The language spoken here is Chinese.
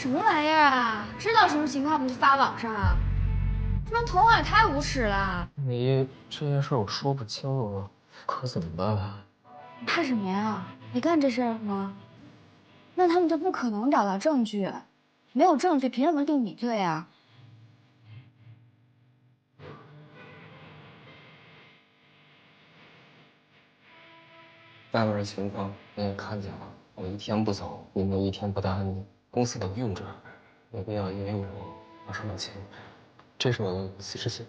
什么玩意儿啊？知道什么情况不发网上啊？这帮同行也太无耻了！你这件事我说不清楚，可怎么办啊？怕什么呀？你干这事儿吗？那他们就不可能找到证据，没有证据凭什么定你罪啊？外面的情况你也看见了，我一天不走，你们一天不答应，公司得运转，没必要因为我而受到牵连。这是我的辞职信。